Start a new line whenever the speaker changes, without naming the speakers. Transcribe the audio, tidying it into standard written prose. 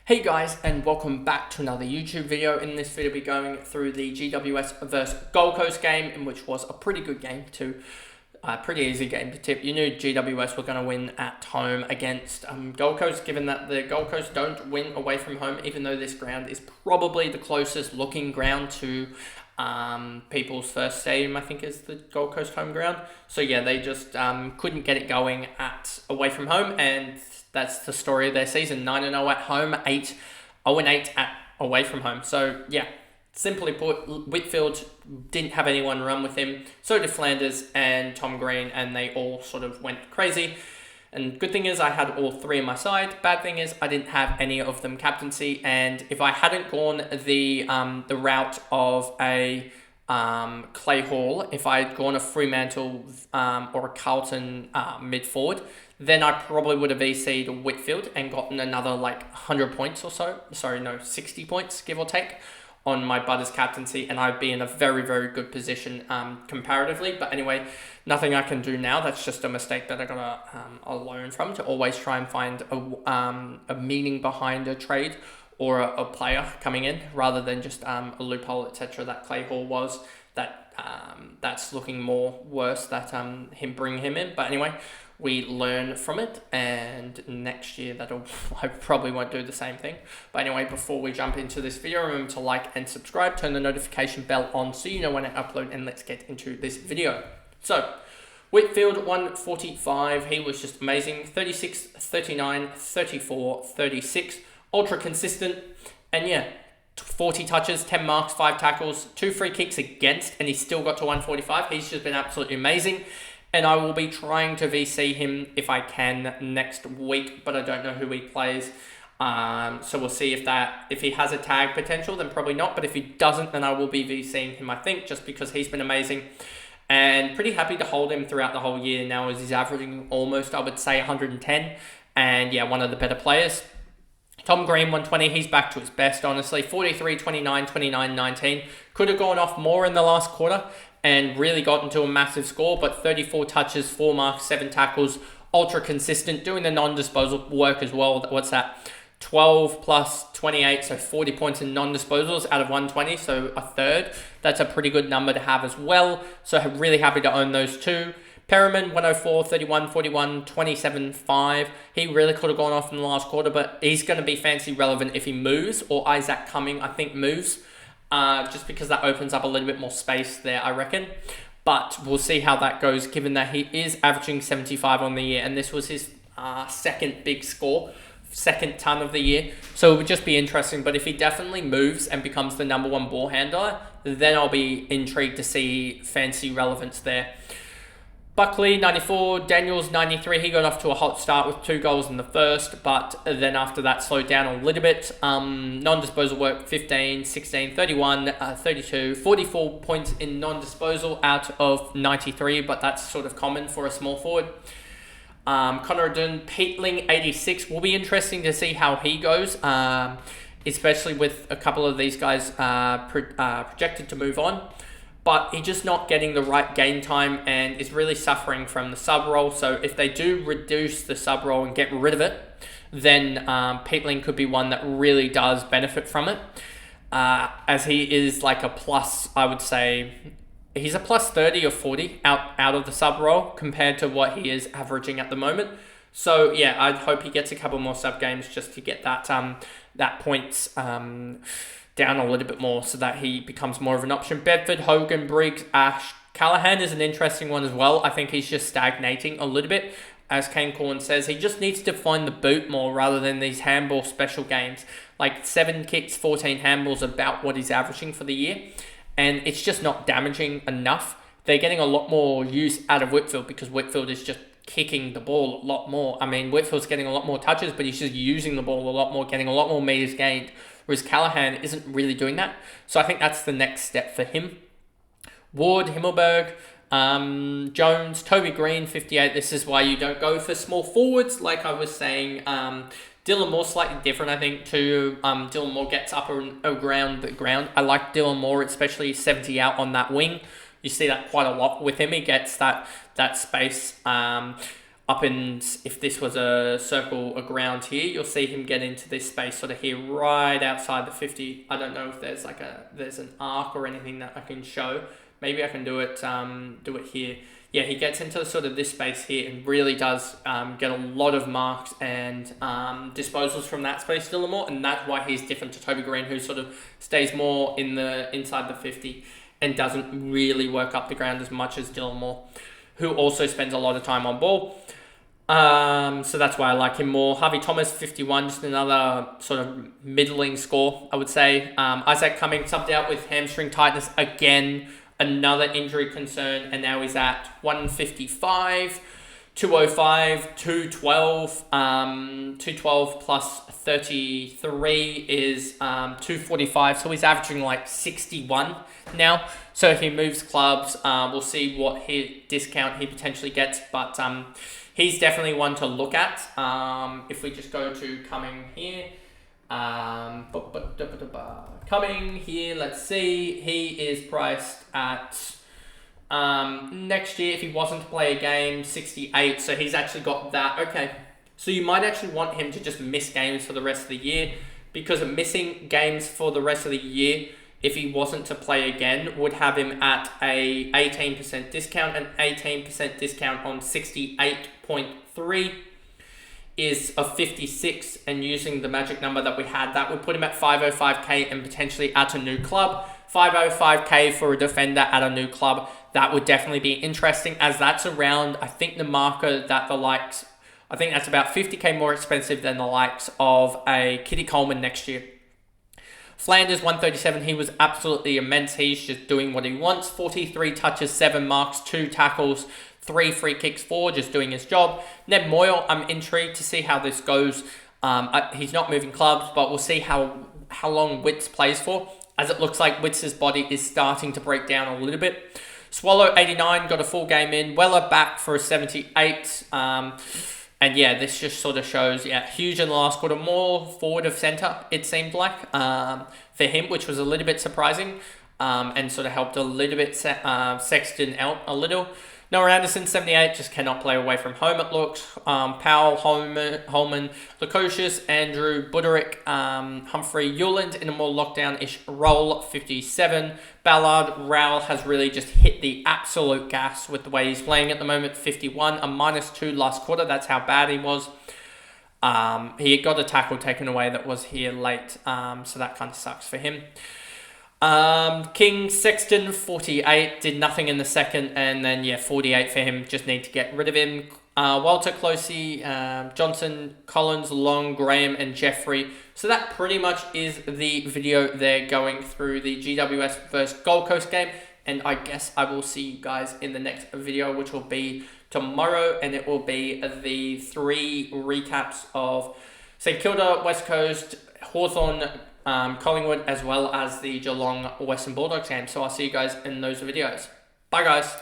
Hey guys, and welcome back to another YouTube video. In this video, we'll be going through the GWS versus Gold Coast game, in which was a pretty good game too. Pretty easy game to tip. You knew GWS were going to win at home against Gold Coast, given that the Gold Coast don't win away from home, even though this ground is probably the closest looking ground to People's First Stadium, I think is the Gold Coast home ground. So yeah, they just couldn't get it going at away from home, and that's the story of their season. 9-0 at home, 0-8 at away from home. So yeah, simply put, Whitfield didn't have anyone run with him. So did Flanders and Tom Green, and they all sort of went crazy. And good thing is I had all three on my side. Bad thing is I didn't have any of them captaincy. And if I hadn't gone the route of a Clay Hall, if I had gone a Fremantle or a Carlton mid forward, then I probably would have VC'd Whitfield and gotten another like 100 points or so. Sorry, no, 60 points, give or take, on my Butters captaincy, and I'd be in a very, very good position comparatively. But anyway, nothing I can do now. That's just a mistake that I gotta learn from, to always try and find a meaning behind a trade or a player coming in, rather than just a loophole, etc. That Clay Hall was. That's looking more worse, that him bringing him in. But anyway, we learn from it, and next year I probably won't do the same thing. But anyway, before we jump into this video, remember to like and subscribe, turn the notification bell on so you know when I upload, and let's get into this video. So Whitfield 145, he was just amazing. 36, 39, 34, 36, ultra consistent, and yeah, 40 touches, 10 marks, 5 tackles, 2 free kicks against, and he still got to 145. He's just been absolutely amazing. And I will be trying to VC him if I can next week, but I don't know who he plays. So we'll see if he has a tag potential, then probably not. But if he doesn't, then I will be VCing him, I think, just because he's been amazing. And pretty happy to hold him throughout the whole year now, as he's averaging almost, I would say, 110. And yeah, one of the better players. Tom Green, 120, he's back to his best, honestly. 43, 29, 29, 19. Could have gone off more in the last quarter and really got into a massive score, but 34 touches, 4 marks, 7 tackles, ultra consistent, doing the non-disposal work as well. What's that? 12 plus 28, so 40 points in non-disposals out of 120, so a third. That's a pretty good number to have as well. So I'm really happy to own those two. Perriman, 104, 31, 41, 27, 5. He really could have gone off in the last quarter, but he's going to be fancy relevant if he moves, or Isaac Cumming, I think, moves. Just because that opens up a little bit more space there, I reckon. But we'll see how that goes, given that he is averaging 75 on the year, and this was his second big score, second ton of the year. So it would just be interesting. But if he definitely moves and becomes the number 1 ball handler, then I'll be intrigued to see fancy relevance there. Buckley, 94, Daniels, 93. He got off to a hot start with 2 goals in the first, but then after that slowed down a little bit. Non-disposal work, 15, 16, 31, 32, 44 points in non-disposal out of 93, but that's sort of common for a small forward. Connor Dunn, Peatling, 86. Will be interesting to see how he goes, especially with a couple of these guys projected to move on. But he's just not getting the right game time and is really suffering from the sub role. So if they do reduce the sub role and get rid of it, then Peatling could be one that really does benefit from it. As he is like a plus, I would say, he's a plus 30 or 40 out of the sub role compared to what he is averaging at the moment. So yeah, I'd hope he gets a couple more sub games just to get that points down a little bit more, so that he becomes more of an option. Bedford, Hogan, Briggs, Ash. Callahan is an interesting one as well. I think he's just stagnating a little bit. As Kane Corn says, he just needs to find the boot more rather than these handball special games. Like 7 kicks, 14 handballs, about what he's averaging for the year. And it's just not damaging enough. They're getting a lot more use out of Whitfield because Whitfield is just kicking the ball a lot more. I mean, Whitfield's getting a lot more touches, but he's just using the ball a lot more, getting a lot more meters gained. Whereas Callahan isn't really doing that. So I think that's the next step for him. Ward, Himmelberg, Jones, Toby Green, 58. This is why you don't go for small forwards, like I was saying. Dylan Moore, slightly different, I think, too. Dylan Moore gets up around the ground. I like Dylan Moore, especially 70 out on that wing. You see that quite a lot with him. He gets that space. up in, if this was a circle, a ground here, you'll see him get into this space sort of here, right outside the 50. I don't know if there's like there's an arc or anything that I can show. Maybe I can do it here. Yeah, he gets into sort of this space here and really does get a lot of marks and disposals from that space, Dillamore, and that's why he's different to Toby Green, who sort of stays more in the inside the 50 and doesn't really work up the ground as much as Dillamore, who also spends a lot of time on ball. So that's why I like him more. Harvey Thomas, 51, just another sort of middling score, I would say. Isaac Cumming subbed out with hamstring tightness again, another injury concern, and now he's at 155, 205, 212. 212 plus 33 is 245, so he's averaging like 61 now. So if he moves clubs, we'll see what discount he potentially gets, but he's definitely one to look at. If we just go to Cumming here, Cumming here, let's see, he is priced at next year, if he wasn't to play a game, 68, so he's actually got that. Okay, so you might actually want him to just miss games for the rest of the year, because missing games for the rest of the year, if he wasn't to play again, would have him at a 18% discount. An 18% discount on 68.3 is a 56, and using the magic number that we had, that would put him at 505k and potentially at a new club. 505k for a defender at a new club, that would definitely be interesting, as that's around, I think the marker that the likes, I think that's about 50k more expensive than the likes of a Kitty Coleman next year. Flanders, 137, he was absolutely immense. He's just doing what he wants. 43 touches, 7 marks, 2 tackles, 3 free kicks, 4, just doing his job. Ned Moyle, I'm intrigued to see how this goes. He's not moving clubs, but we'll see how long Witts plays for, as it looks like Witts' body is starting to break down a little bit. Swallow, 89, got a full game in. Weller back for a 78. And yeah, this just sort of shows, huge in the last quarter, more forward of centre, it seemed like, for him, which was a little bit surprising, and sort of helped a little bit Sexton out a little. Noah Anderson, 78, just cannot play away from home, it looks. Powell, Holman, Lukosius, Andrew, Buderick, Humphrey, Euland in a more lockdown-ish role, 57. Ballard, Rowell has really just hit the absolute gas with the way he's playing at the moment, 51. A -2 last quarter, that's how bad he was. He got a tackle taken away that was here late, so that kind of sucks for him. King, Sexton, 48, did nothing in the second, and then 48 for him, just need to get rid of him. Walter, Closey, Johnson, Collins, Long, Graham, and Jeffrey. So that pretty much is the video there, going through the GWS versus Gold Coast game, and I guess I will see you guys in the next video, which will be tomorrow, and it will be the 3 recaps of St Kilda, West Coast, Hawthorn, Collingwood, as well as the Geelong Western Bulldogs game. So I'll see you guys in those videos. Bye guys.